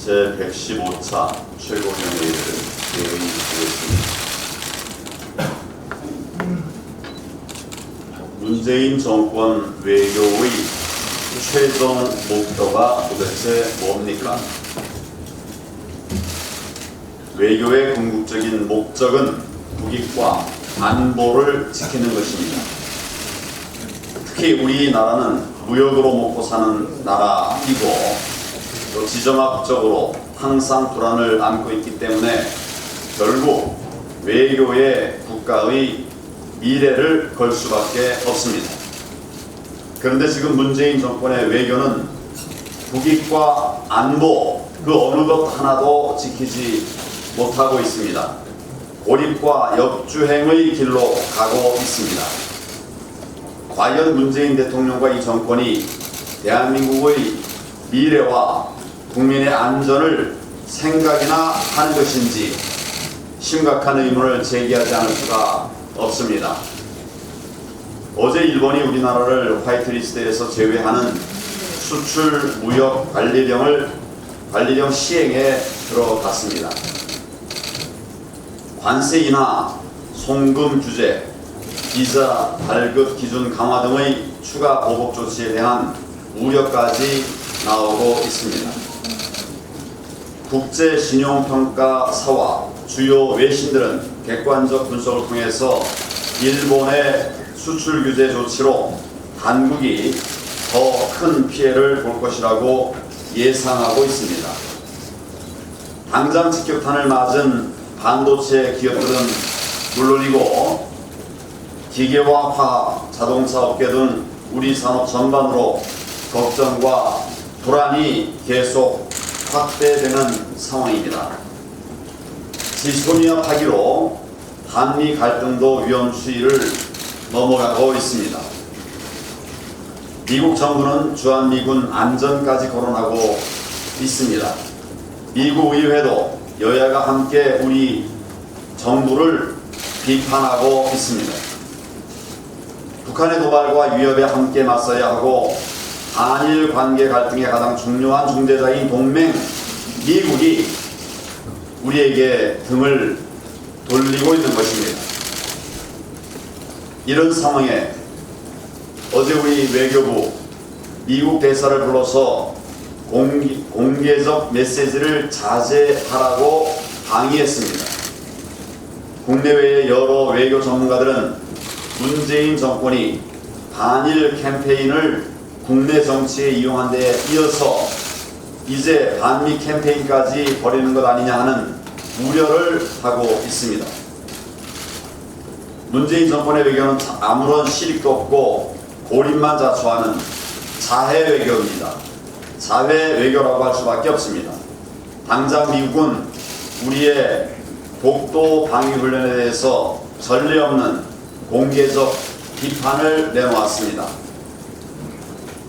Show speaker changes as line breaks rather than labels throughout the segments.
제115차 최고위원회의를 개의하겠습니다. 문재인 정권 외교의 최종 목표가 도대체 뭡니까? 외교의 궁극적인 목적은 국익과 안보를 지키는 것입니다. 특히 우리나라는 무역으로 먹고 사는 나라이고 또 지정학적으로 항상 불안을 안고 있기 때문에 결국 외교에 국가의 미래를 걸 수밖에 없습니다. 그런데 지금 문재인 정권의 외교는 국익과 안보 그 어느 것 하나도 지키지 못하고 있습니다. 고립과 역주행의 길로 가고 있습니다. 과연 문재인 대통령과 이 정권이 대한민국의 미래와 국민의 안전을 생각이나 하는 것인지 심각한 의문을 제기하지 않을 수가 없습니다. 어제 일본이 우리나라를 화이트리스트에서 제외하는 수출 무역 관리령 시행에 들어갔습니다. 관세 인하, 송금 규제, 비자 발급 기준 강화 등의 추가 보복 조치에 대한 우려까지 나오고 있습니다. 국제신용평가사와 주요 외신들은 객관적 분석을 통해서 일본의 수출 규제 조치로 한국이 더 큰 피해를 볼 것이라고 예상하고 있습니다. 당장 직격탄을 맞은 반도체 기업들은 물론이고 기계와 화학, 자동차 업계 등 우리 산업 전반으로 걱정과 불안이 계속 확대되는 상황입니다. 지소미아 파기로 한미 갈등도 위험 수위를 넘어가고 있습니다. 미국 정부는 주한미군 안전까지 거론하고 있습니다. 미국 의회도 여야가 함께 우리 정부를 비판하고 있습니다. 북한의 도발과 위협에 함께 맞서야 하고 한일 관계 갈등의 가장 중요한 중재자인 동맹 미국이 우리에게 등을 돌리고 있는 것입니다. 이런 상황에 어제 우리 외교부 미국 대사를 불러서 공개적 메시지를 자제하라고 항의했습니다. 국내외의 여러 외교 전문가들은 문재인 정권이 반일 캠페인을 국내 정치에 이용한 데 이어서 이제 반미 캠페인까지 벌이는 것 아니냐 하는 우려를 하고 있습니다. 문재인 정권의 외교는 아무런 실익도 없고 고립만 자초하는 자해 외교입니다. 자해 외교라고 할 수밖에 없습니다. 당장 미국은 우리의 독도 방위훈련에 대해서 전례 없는 공개적 비판을 내놓았습니다.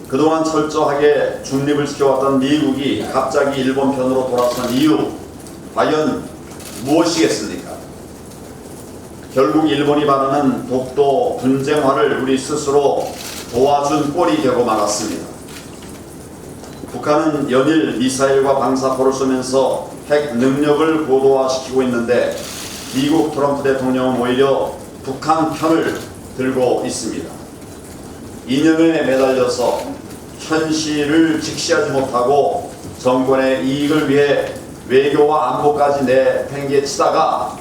그동안 철저하게 중립을 지켜왔던 미국이 갑자기 일본 편으로 돌아선 이유 과연 무엇이겠습니까? 결국 일본이 바라는 독도 분쟁화를 우리 스스로 도와준 꼴이 되고 말았습니다. 북한은 연일 미사일과 방사포를 쏘면서 핵 능력을 고도화시키고 있는데 미국 트럼프 대통령은 오히려 북한 편을 들고 있습니다. 이념에 매달려서 현실을 직시하지 못하고 정권의 이익을 위해 외교와 안보까지 내팽개치다가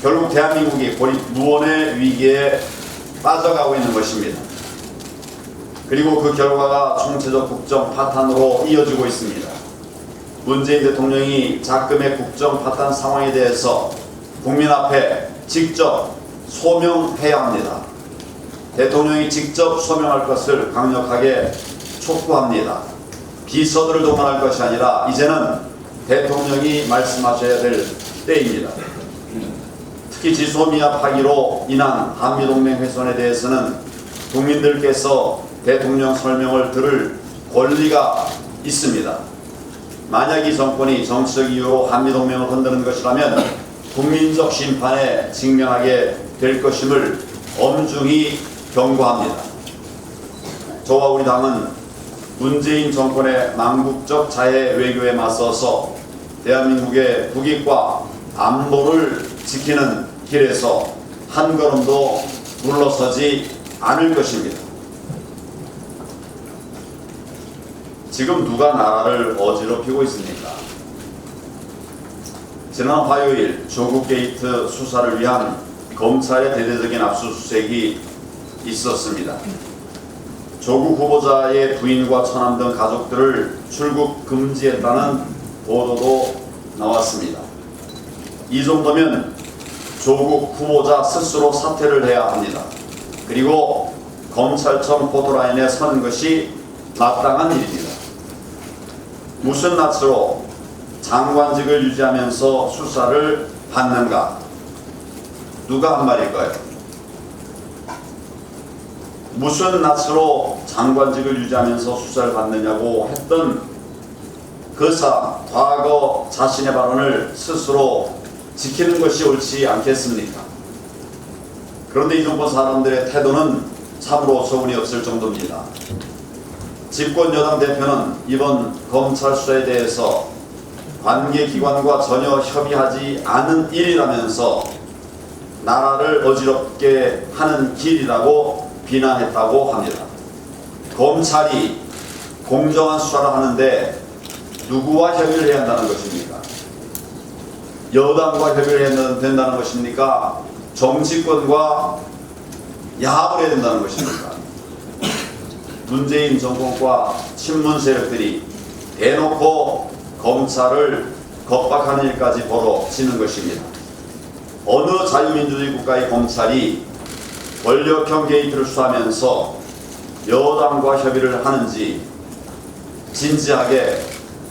결국 대한민국이 고립 무원의 위기에 빠져가고 있는 것입니다. 그리고 그 결과가 총체적 국정 파탄으로 이어지고 있습니다. 문재인 대통령이 작금의 국정 파탄 상황에 대해서 국민 앞에 직접 소명해야 합니다. 대통령이 직접 소명할 것을 강력하게 촉구합니다. 비서들을 동원할 것이 아니라 이제는 대통령이 말씀하셔야 될 때입니다. 특히 지소미아 파기로 인한 한미동맹 훼손에 대해서는 국민들께서 대통령 설명을 들을 권리가 있습니다. 만약 이 정권이 정치적 이유로 한미동맹을 흔드는 것이라면 국민적 심판에 직면하게 될 것임을 엄중히 경고합니다. 저와 우리 당은 문재인 정권의 망국적 자해 외교에 맞서서 대한민국의 국익과 안보를 지키는 길에서 한 걸음도 물러서지 않을 것입니다. 지금 누가 나라를 어지럽히고 있습니까? 지난 화요일 조국 게이트 수사를 위한 검찰의 대대적인 압수수색이 있었습니다. 조국 후보자의 부인과 처남 등 가족들을 출국 금지했다는 보도도 나왔습니다. 이 정도면 조국 후보자 스스로 사퇴를 해야 합니다. 그리고 검찰청 보도라인에 서는 것이 마땅한 일입니다. 무슨 낯으로 장관직을 유지하면서 수사를 받는가? 누가 한 말일까요? 무슨 낯으로 장관직을 유지하면서 수사를 받느냐고 했던 그 사람, 과거 자신의 발언을 스스로 지키는 것이 옳지 않겠습니까? 그런데 이 정도 사람들의 태도는 참으로 어처구니 없을 정도입니다. 집권 여당 대표는 이번 검찰 수사에 대해서 관계기관과 전혀 협의하지 않은 일이라면서 나라를 어지럽게 하는 길이라고 비난했다고 합니다. 검찰이 공정한 수사를 하는데 누구와 협의를 해야 한다는 것입니까? 여당과 협의를 해야 된다는 것입니까? 정치권과 야합을 해야 된다는 것입니까? 문재인 정권과 친문 세력들이 대놓고 검찰을 겁박하는 일까지 벌어지는 것입니다. 어느 자유민주주의 국가의 검찰이 권력형 게이트를 수사하면서 여당과 협의를 하는지 진지하게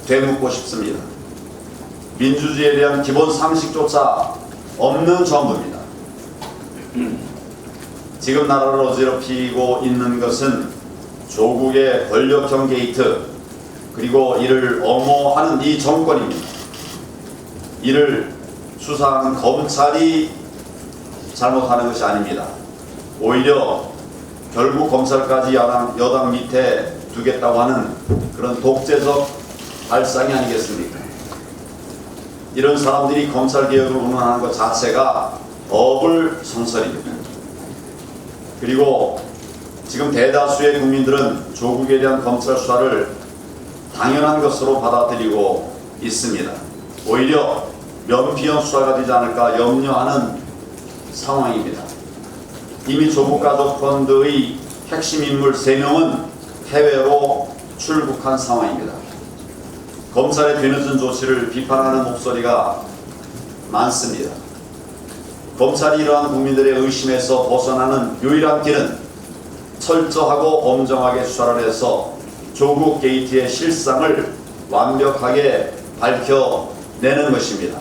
되묻고 싶습니다. 민주주의에 대한 기본 상식조차 없는 정부입니다. 지금 나라를 어지럽히고 있는 것은 조국의 권력형 게이트, 그리고 이를 엄호하는 이 정권입니다. 이를 수사하는 검찰이 잘못하는 것이 아닙니다. 오히려 결국 검찰까지 여당 밑에 두겠다고 하는 그런 독재적 발상이 아니겠습니까? 이런 사람들이 검찰개혁을 운운하는 것 자체가 어불성설입니다. 그리고 지금 대다수의 국민들은 조국에 대한 검찰 수사를 당연한 것으로 받아들이고 있습니다. 오히려 면피형 수사가 되지 않을까 염려하는 상황입니다. 이미 조국가족펀드의 핵심 인물 3명은 해외로 출국한 상황입니다. 검찰의 뒤늦은 조치를 비판하는 목소리가 많습니다. 검찰이 이러한 국민들의 의심에서 벗어나는 유일한 길은 철저하고 엄정하게 수사를 해서 조국 게이트의 실상을 완벽하게 밝혀내는 것입니다.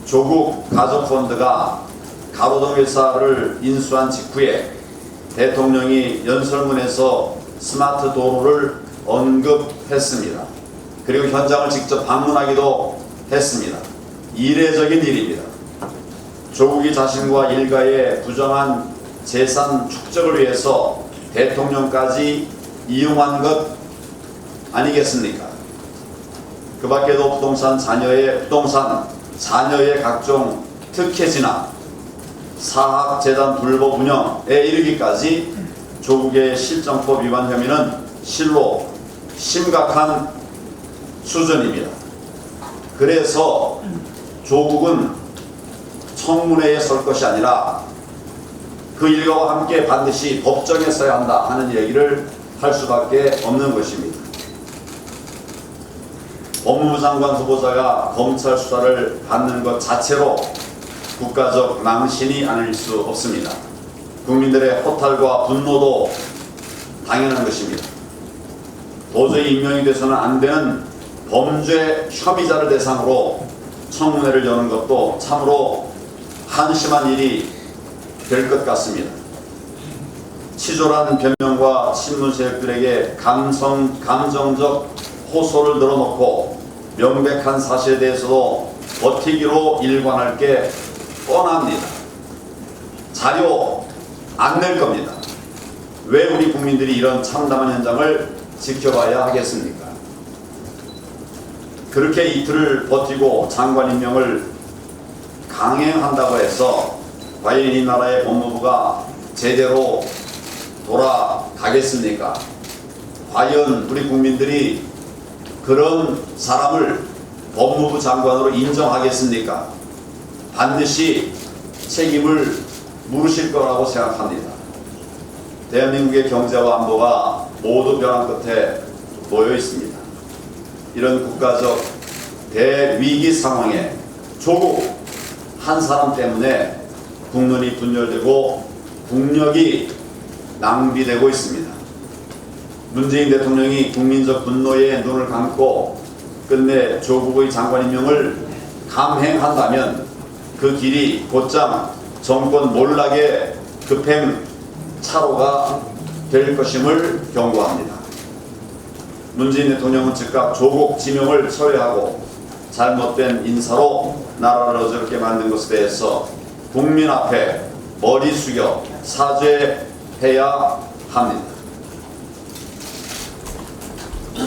조국 가족펀드가 가로등 회사를 인수한 직후에 대통령이 연설문에서 스마트 도로를 언급했습니다. 그리고 현장을 직접 방문하기도 했습니다. 이례적인 일입니다. 조국이 자신과 일가의 부정한 재산 축적을 위해서 대통령까지 이용한 것 아니겠습니까? 그 밖에도 부동산 자녀의 각종 특혜지나 사학재단 불법 운영에 이르기까지 조국의 실정법 위반 혐의는 실로 심각한 수준입니다. 그래서 조국은 청문회에 설 것이 아니라 그 일가와 함께 반드시 법정에 서야 한다 하는 얘기를 할 수밖에 없는 것입니다. 법무부 장관 후보자가 검찰 수사를 받는 것 자체로 국가적 망신이 아닐 수 없습니다. 국민들의 허탈과 분노도 당연한 것입니다. 도저히 임명이 돼서는 안 되는 범죄 혐의자를 대상으로 청문회를 여는 것도 참으로 한심한 일이 될 것 같습니다. 치졸한 변명과 친문 세력들에게 감정적 호소를 늘어놓고 명백한 사실에 대해서도 버티기로 일관할 게 뻔합니다. 자료 안 낼 겁니다. 왜 우리 국민들이 이런 참담한 현장을 지켜봐야 하겠습니까? 그렇게 이틀을 버티고 장관 임명을 강행한다고 해서 과연 이 나라의 법무부가 제대로 돌아가겠습니까? 과연 우리 국민들이 그런 사람을 법무부 장관으로 인정하겠습니까? 반드시 책임을 물으실 거라고 생각합니다. 대한민국의 경제와 안보가 모두 벼랑 끝에 놓여 있습니다. 이런 국가적 대위기 상황에 조국 한 사람 때문에 국론이 분열되고 국력이 낭비되고 있습니다. 문재인 대통령이 국민적 분노에 눈을 감고 끝내 조국의 장관 임명을 감행한다면 그 길이 곧장 정권 몰락의 급행 차로가 될 것임을 경고합니다. 문재인 대통령은 즉각 조국 지명을 철회하고 잘못된 인사로 나라를 어지럽게 만든 것에 대해서 국민 앞에 머리 숙여 사죄해야 합니다.